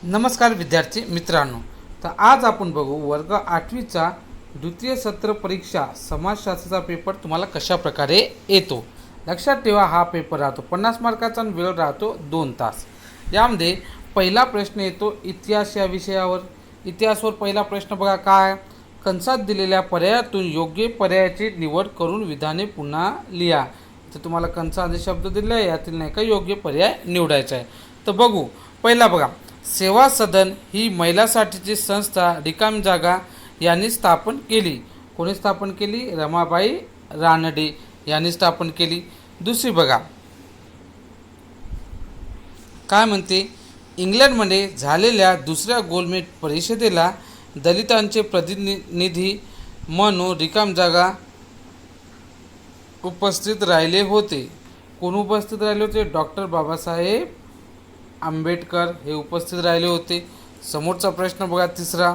नमस्कार विद्यार्थी मित्रांनो. तर आज आपण बघू वर्ग 8वीचा द्वितीय सत्र परीक्षा समाजशास्त्राचा पेपर तुम्हाला कशा प्रकारे येतो. लक्षात ठेवा, हा पेपर राहतो 50 मार्काचा आणि वेळ राहतो 2 तास. यामध्ये पहिला प्रश्न येतो इतिहास या विषयावर. इतिहासवर पहिला प्रश्न बघा काय. कंसात दिलेल्या पर्यायातून योग्य पर्यायाची निवड करून विधाने पुन्हा लिहा. तर तुम्हाला कंसामध्ये शब्द दिले आहे, यातील नाही का योग्य पर्याय निवडायचा आहे. तर बघू पहिला बघा. सेवा सदन ही महिलांसाठीची संस्था रिकामी जागा यांनी स्थापन केली. कोणी स्थापन केली? रमाबाई रानडे यांनी स्थापन केली. दुसरी बघा काय म्हणते. इंग्लंडमध्ये झालेल्या दुसऱ्या गोलमेज परिषदेला दलितांचे प्रतिनिधी म्हणून रिकाम जागा उपस्थित राहिले होते. कोण उपस्थित राहिले होते? डॉक्टर बाबासाहेब आंबेडकर हे उपस्थित राहिले होते. समोरचा प्रश्न बघा तिसरा.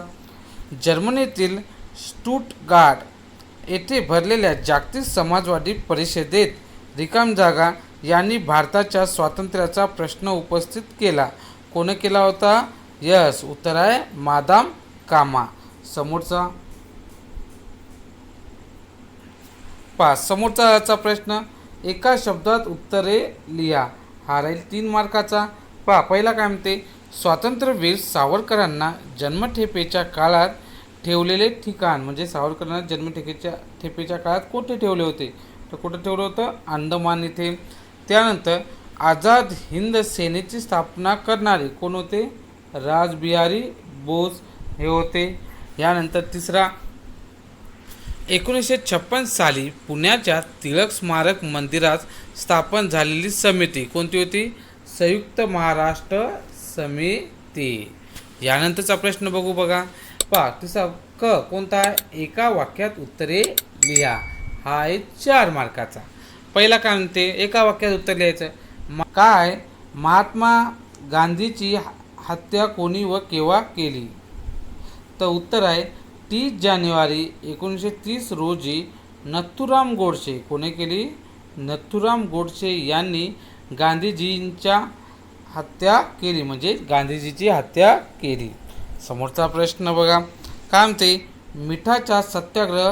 जर्मनीतील स्टुटगार्ट येथे भरलेल्या जागतिक समाजवादी परिषदेत रिकाम जागा यांनी भारताच्या स्वातंत्र्याचा प्रश्न उपस्थित केला. कोणी केला होता? यस, उत्तर आहे मादाम कामा. समोरचा समोरचा प्रश्न. एका शब्दात उत्तरे लिहा. हा राहील 3 मार्काचा. पहिला काय म्हणते. स्वातंत्र्यवीर सावरकरांना जन्मठेपेच्या काळात ठेवलेले ठिकाण, म्हणजे सावरकरांना जन्मठेपेच्या काळात कुठे ठेवले होते? तर कुठं ठेवलं होतं? अंदमान इथे. त्यानंतर आझाद हिंद सेनेची स्थापना करणारे कोण होते? रासबिहारी बोस हे होते. यानंतर तिसरा. 1956 साली पुण्याच्या टिळक स्मारक मंदिरात स्थापन झालेली समिती कोणती होती? संयुक्त महाराष्ट्र समिती. यानंतरचा प्रश्न बघू बघा. तिसरा कोणता आहे? एका वाक्यात उत्तरे लिहा. हा आहे 4 मार्काचा. पहिला काय म्हणते? एका वाक्यात उत्तर लिहायचं. काय महात्मा गांधीची हत्या कोणी व केव्हा केली? तर उत्तर आहे 30 जानेवारी 1930 रोजी नथुराम गोडसे. कोणी केली? नथुराम गोडसे यांनी गांधीजींच्या हत्या केली, म्हणजे गांधीजीची हत्या केली. समोरचा प्रश्न बघा काय म्हणते. मिठाचा सत्याग्रह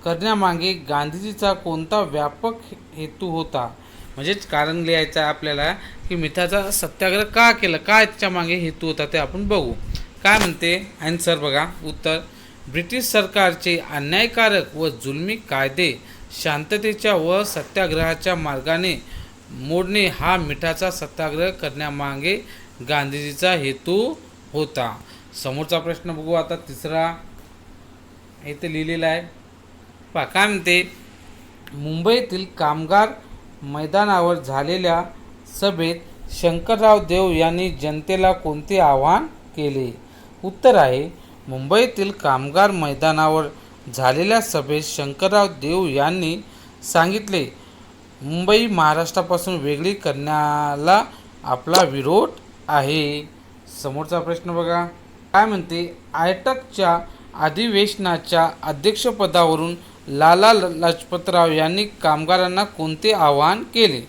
करण्यामागे गांधीजीचा कोणता व्यापक हेतू होता? म्हणजेच कारण लिहायचं आहे आपल्याला की मिठाचा सत्याग्रह का केला, काय त्याच्या मागे हेतू होता ते आपण बघू. काय म्हणते आन्सर बघा. उत्तर. ब्रिटिश सरकारचे अन्यायकारक व जुलमी कायदे शांततेच्या व सत्याग्रहाच्या मार्गाने मोडणे हा मिठाचा सत्याग्रह करण्यामागे गांधीजीचा हेतू होता. समोरचा प्रश्न बघू आता तिसरा. इथे लिहिलेला आहे काय म्हणते. मुंबईतील कामगार मैदानावर झालेल्या सभेत शंकरराव देव यांनी जनतेला कोणते आवाहन केले? उत्तर आहे मुंबईतील कामगार मैदानावर झालेल्या सभेत शंकरराव देव यांनी सांगितले मुंबई महाराष्ट्रापासून वेगळी करण्याला आपला विरोध आहे. समोरचा प्रश्न बघा काय म्हणते. आयटकच्या अधिवेशनाच्या अध्यक्षपदावरून लाला लजपतराव यांनी कामगारांना कोणते आवाहन केले?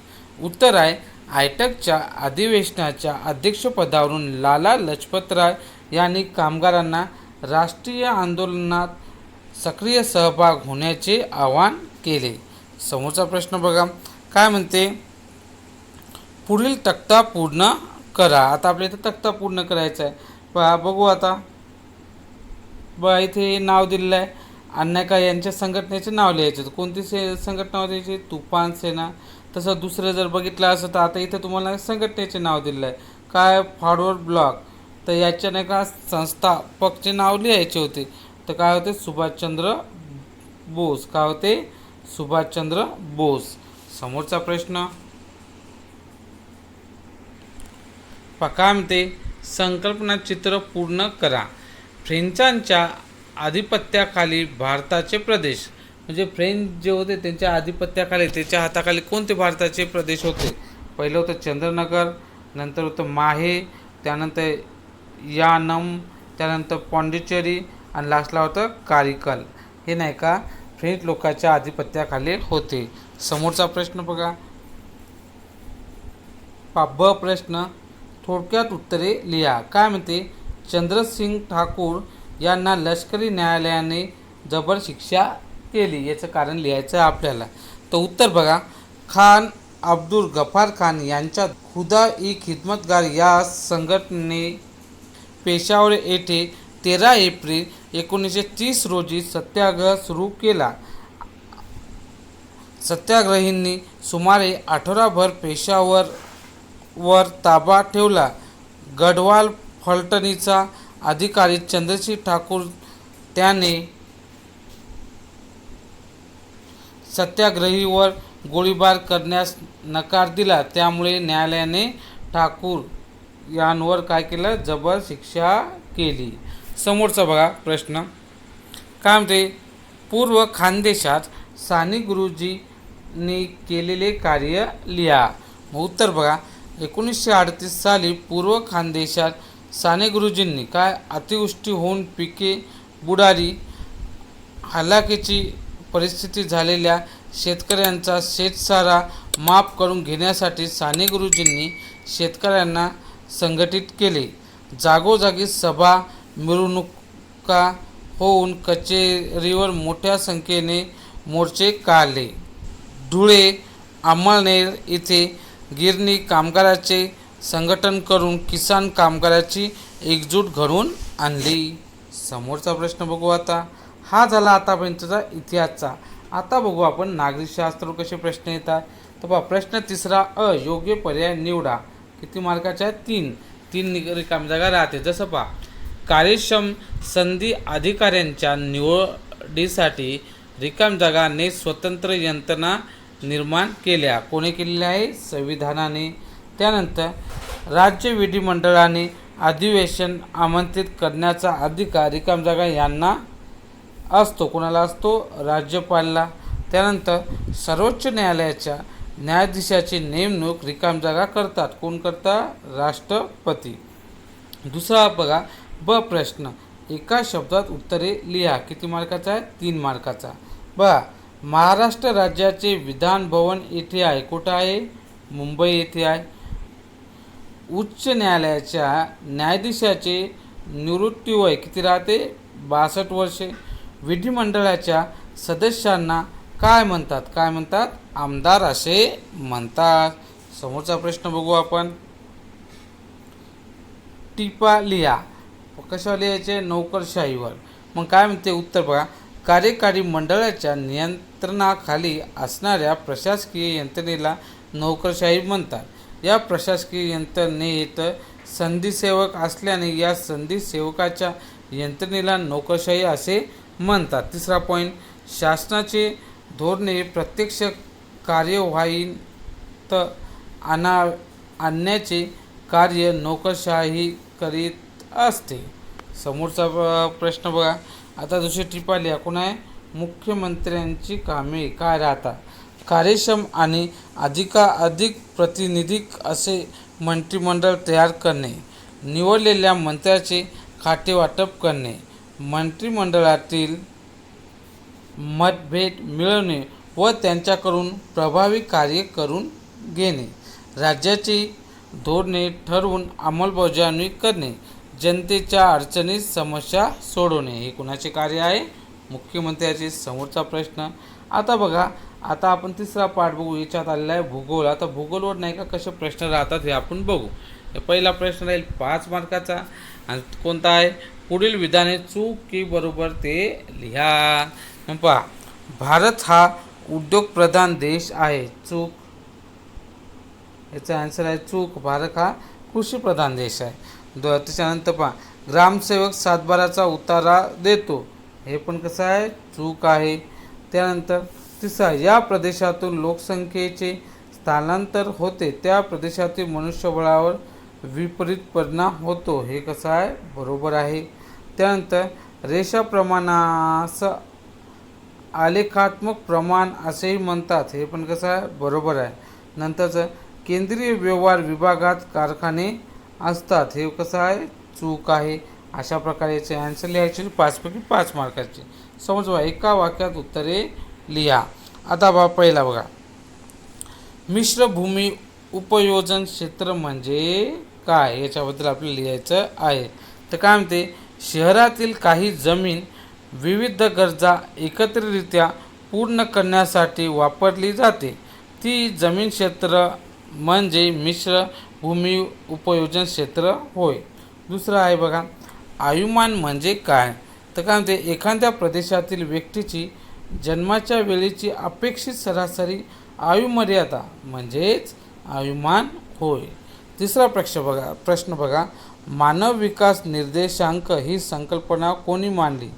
उत्तर आहे आयटकच्या अधिवेशनाच्या अध्यक्षपदावरून लाला लजपतराव यांनी कामगारांना राष्ट्रीय आंदोलनात सक्रिय सहभाग होण्याचे आवाहन केले. समोरचा प्रश्न बघा काय म्हणते. पुढील तक्ता पूर्ण करा. आता आपल्या इथे तक्ता पूर्ण करायचा आहे. बघू आता. इथे नाव दिलेलं आहे. अण्णा यांच्या संघटनेचे नाव लिहायचे. कोणती संघटना द्यायची? तुफान सेना. तसं दुसरं जर बघितलं असं तर आता इथे तुम्हाला संघटनेचे नाव दिलेलं आहे काय? Forward block. तर याच्या नाही का संस्थापकचे नाव लिहायचे होते. तर काय होते? सुभाषचंद्र बोस. काय होते? सुभाषचंद्र बोस. समोरचा प्रश्न काय म्हणते. संकल्पना चित्र पूर्ण करा. फ्रेंचांच्या आधिपत्याखाली भारताचे प्रदेश, म्हणजे फ्रेंच जे होते त्यांच्या आधिपत्याखाली, त्याच्या हाताखाली कोणते भारताचे प्रदेश होते? पहिलं होतं चंद्रनगर, नंतर होतं माहे, त्यानंतर यानम, त्यानंतर पॉंडिचेरी आणि लास्टला होतं कारिकल. हे नाही का फ्रेंच लोकांच्या आधिपत्याखाली होते. समोरचा प्रश्न बघा. ब प्रश्न. थोडक्यात उत्तरे लिहा. काय म्हणते, चंद्रसिंग ठाकूर यांना लष्करी न्यायालयाने जबर शिक्षा केली. याचं कारण लिहायचं आहे आपल्याला. तर उत्तर बघा, खान अब्दुल गफार खान यांच्या खुदा ई खिदमतगार या संघटने पेशावर येथे 13 एप्रिल 1930 रोजी सत्याग्रह सुरू केला. सत्याग्रहींनी सुमारे आठवडाभर पेशावरवर ताबा ठेवला. गढवाल फलटणीचा अधिकारी चंद्रसिंग ठाकूर त्याने सत्याग्रहीवर गोळीबार करण्यास नकार दिला. त्यामुळे न्यायालयाने ठाकूर यांवर काय केलं, जबर शिक्षा केली. समोरचा बघा प्रश्न काय म्हणते, पूर्व खानदेशात साने गुरुजींनी केलेले कार्य लिहा. मग उत्तर बघा, 1938 साली पूर्व खानदेशात साने गुरुजींनी काय अतिवृष्टी होऊन पिके बुडाली, हलाखीची परिस्थिती झालेल्या शेतकऱ्यांचा शेतसारा माफ करून घेण्यासाठी साने गुरुजींनी शेतकऱ्यांना संघटित केले. जागोजागी सभा मिरवणुका होऊन कचेरीवर मोठ्या संख्येने मोर्चे काढले. धुळे, अमळनेर येथे गिरणी कामगाराचे संघटन करून किसान कामगाराची एकजूट घडवून आणली. समोरचा प्रश्न बघू आता. हा झाला आतापर्यंतचा इतिहासचा. आता बघू आपण नागरिकशास्त्र कसे प्रश्न येतात. तर पहा, प्रश्न तिसरा अ, योग्य पर्याय निवडा. किती मार्काच्या आहेत, 3 रिकामी जागा राहते. जसं पहा, कार्यक्षम संधी अधिकाऱ्यांच्या निवडीसाठी रिकामी जागाने स्वतंत्र यंत्रणा निर्माण केल्या. कोणी केलेल्या आहे, संविधानाने. त्यानंतर राज्य विधिमंडळाने अधिवेशन आमंत्रित करण्याचा अधिकार रिकामी जागा यांना असतो. कोणाला असतो, राज्यपालला. त्यानंतर सर्वोच्च न्यायालयाच्या न्यायाधीशाची नेमणूक रिकामी जागा करतात. कोण करतात, राष्ट्रपती. दुसरा बघा ब प्रश्न, एका शब्दात उत्तरे लिहा. किती मार्काचा आहे, 3 मार्काचा. बघा, महाराष्ट्र राज्याचे विधान भवन येथे आहे. कुठं आहे, मुंबई येथे आहे. उच्च न्यायालयाच्या न्यायाधीशाचे निवृत्ती वय किती राहते, 62 वर्षे. विधिमंडळाच्या सदस्यांना काय म्हणतात, काय म्हणतात, आमदार असे म्हणतात. समोरचा प्रश्न बघू आपण. टिपा लिहा. कशावर लिहायचे, नोकरशाहीवर. मग काय म्हणते उत्तर बघा, कार्यकारी मंडळाच्या नियंत्रणाखाली असणाऱ्या प्रशासकीय यंत्रणेला नोकरशाही म्हणतात. या प्रशासकीय यंत्रणेत संधिसेवक असल्याने या संधिसेवकाच्या यंत्रणेला नोकरशाही असे म्हणतात. तिसरा पॉईंट, शासनाचे धोरणे प्रत्यक्ष कार्यवाहीत आणण्याचे कार्य नोकरशाही करीत असते. समोरचा प्रश्न बघा. आता दुसरी टिपा लिहा. कोण आहे, मुख्यमंत्र्यांची कामे काय राहतात, कार्यक्षम आणि अधिक प्रतिनिधिक असे मंत्रिमंडळ तयार करणे, निवडलेल्या मंत्र्याचे खातेवाटप करणे, मंत्रिमंडळातील मतभेद मिळवणे व त्यांच्याकडून प्रभावी कार्य करून घेणे, राज्याची धोरणे ठरवून अंमलबजावणी करणे, जनतेच्या अडचणी समस्या सोडवणे. हे कुणाचे कार्य आहे, मुख्यमंत्र्याचे. समोरचा प्रश्न आता बघा. आता आपण तिसरा पाठ बघू. याच्यात आलेला आहे भूगोल. आता भूगोलवर नाही का कसे प्रश्न राहतात हे आपण बघू. पहिला प्रश्न राहील 5 मार्काचा आणि कोणता आहे, पुढील विधाने चूक की बरोबर ते लिहा. पहा, भारत हा उद्योगप्रधान देश आहे. चूक. याचा आन्सर आहे चूक. भारत हा कृषीप्रधान देश आहे. त्याच्यानंतर पहा, ग्रामसेवक सातबाराचा उतारा देतो. हे पण कसं आहे, चूक आहे. त्यानंतर तिसरा, या प्रदेशातून लोकसंख्येचे स्थलांतर होते त्या प्रदेशातील मनुष्यबळावर विपरीत परिणाम होतो. हे कसं आहे, बरोबर आहे. त्यानंतर रेषाप्रमाणास आलेखात्मक प्रमाण असेही म्हणतात. हे पण कसं आहे, बरोबर आहे. नंतरचं, केंद्रीय व्यवहार विभागात कारखाने असतात. हे कसं आहे, चूक आहे. अशा प्रकारे याचे आन्सर लिहायचे 5 पैकी 5 मार्काचे. समजा एका वाक्यात उत्तरे लिहा. आता पहिला बघा, मिश्र भूमी उपयोजन क्षेत्र म्हणजे काय याच्याबद्दल आपल्याला लिहायचं आहे. तर काय म्हणते, शहरातील काही जमीन विविध गरजा एकत्रितरित्या पूर्ण करण्यासाठी वापरली जाते. ती जमीन क्षेत्र म्हणजे मिश्र भूमी उपयोजन क्षेत्र होय. दुसरं आहे बघा, आयुमान म्हणजे काय. तर काय म्हणते, एखाद्या प्रदेशातील व्यक्तीची जन्माच्या वेळेची अपेक्षित सरासरी आयुमर्यादा म्हणजेच आयुमान होय. तिसरा प्रश्न बघा, मानव विकास निर्देशांक ही संकल्पना कोणी मांडली.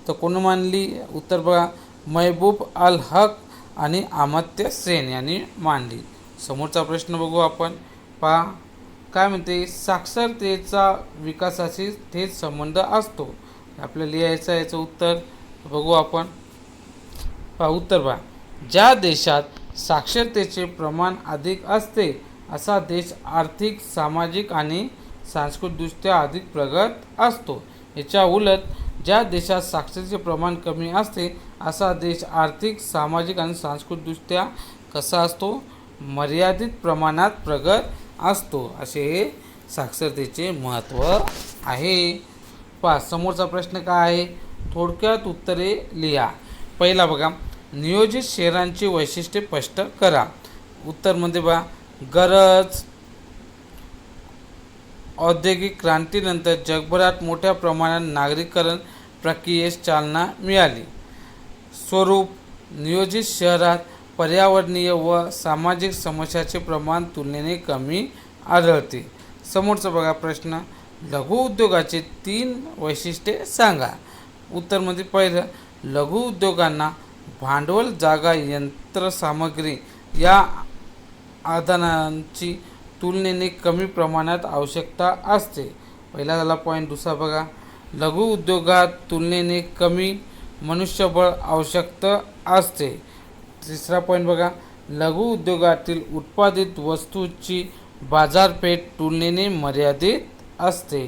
तर कोणी मांडली, उत्तर बघा, महबूब अल हक आणि अमर्त्य सेन यांनी मांडली. समोरचा प्रश्न बघू आपण. पहा काय म्हणते, साक्षरतेचा विकासाशी थेट संबंध असतो. आपल्याला लिहायचं आहे याचं उत्तर बघू आपण. पहा उत्तर पहा, ज्या देशात साक्षरतेचे प्रमाण अधिक असते असा देश आर्थिक, सामाजिक आणि सांस्कृतिकदृष्ट्या अधिक प्रगत असतो. याच्या उलट ज्या देशात साक्षरतेचे प्रमाण कमी असते असा देश आर्थिक, सामाजिक आणि सांस्कृतिकदृष्ट्या कसा असतो, मर्यादित प्रमाणात प्रगत असतो. असे हे साक्षरतेचे महत्त्व आहे. पहा समोरचा प्रश्न काय आहे, थोडक्यात उत्तरे लिहा. पहिला बघा, नियोजित शहरांची वैशिष्ट्ये स्पष्ट करा. उत्तरमध्ये बघा, गरज, औद्योगिक क्रांतीनंतर जगभरात मोठ्या प्रमाणात नागरीकरण प्रक्रियेस चालना मिळाली. स्वरूप, नियोजित शहरात पर्यावरणीय व सामाजिक समस्याचे प्रमाण तुलनेने कमी आढळते. समोरचा बघा प्रश्न, लघु उद्योगाचे 3 वैशिष्ट्ये सांगा. उत्तरमध्ये पहिलं, लघु उद्योगांना भांडवल, जागा, यंत्रसामग्री या आदानांची तुलनेने कमी प्रमाणात आवश्यकता असते. पहिला झाला पॉईंट. दुसरा बघा, लघु उद्योगात तुलनेने कमी मनुष्यबळ आवश्यकता असते. तिसरा पॉईंट बघा, लघु उद्योगातील उत्पादित वस्तूची बाजारपेठ तुलनेने मर्यादित असते.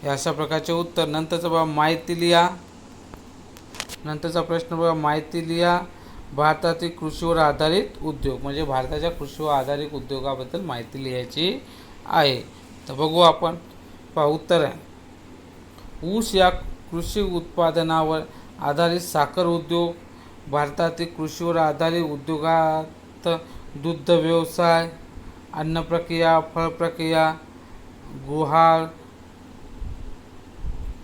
हे अशा प्रकारचे उत्तर. नंतरचा बघा, माहिती लिहा. नंतरचा प्रश्न बघा, माहिती लिहा. भारतातील कृषीवर आधारित उद्योग म्हणजे भारताच्या कृषीवर आधारित उद्योगाबद्दल माहिती लिहायची आहे. तर बघू आपण. पहा उत्तर आहे, ऊस या कृषी उत्पादनावर आधारित साखर उद्योग. भारतातील कृषीवर आधारित उद्योगात दुग्ध व्यवसाय, अन्न प्रक्रिया, फळ प्रक्रिया, गुहाळ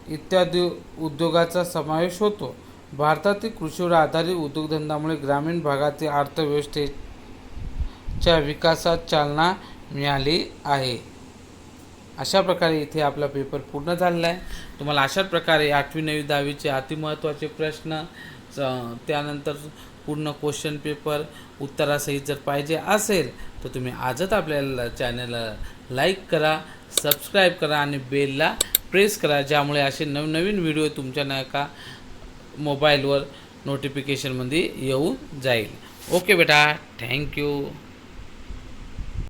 इत्यादी उद्योगाचा समावेश होतो. भारतातील कृषीवर आधारित उद्योगधंद्यामुळे ग्रामीण भागातील अर्थव्यवस्थेच्या विकासात चालना मिळाली आहे. अशा प्रकारे इथे आपला पेपर पूर्ण झालेला आहे. तुम्हाला अशाच प्रकारे 8वी 9वी 10वीचे अतिमहत्त्वाचे प्रश्न, त्यानंतर पूर्ण क्वेश्चन पेपर उत्तरासहित जर पाहिजे असेल तर तुम्ही आजच आपल्याला चॅनलला लाईक करा, सबस्क्राईब करा आणि बेलला प्रेस करा, ज्यामुळे असे नवनवीन व्हिडिओ तुमच्या नका मोबाईलवर नोटिफिकेशनमध्ये येऊन जाईल. ओके बेटा, थँक्यू.